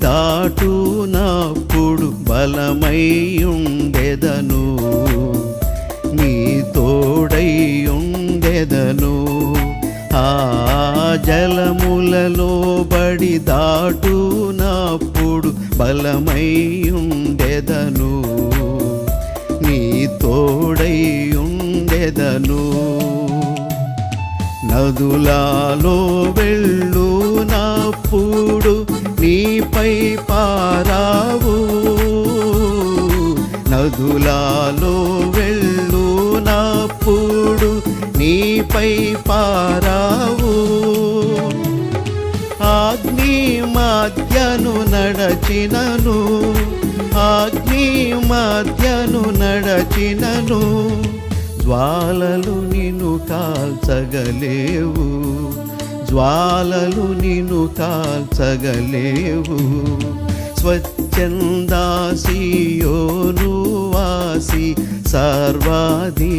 దాటునప్పుడు బలమై ఉండెదను, నీ తోడై ఉండెదను. ఆ జలములలో బడి దాటునప్పుడు బలమై ఉండెదను, నీ తోడై ఉండెదను. నదులలో వెళ్ళునప్పుడు నీపై పారావు, నదులలో వెళ్ళునప్పుడు నీపై పారావు. అగ్ని మధ్యను నడచినను, అగ్ని మధ్యను నడచినను, జ్వాలలు నిన్ను కాల్చగలేవు, జ్వాలలు నిన్ను కాల్చగలేవు. స్వచ్ఛంద సీయోను వాసి సర్వాధికారి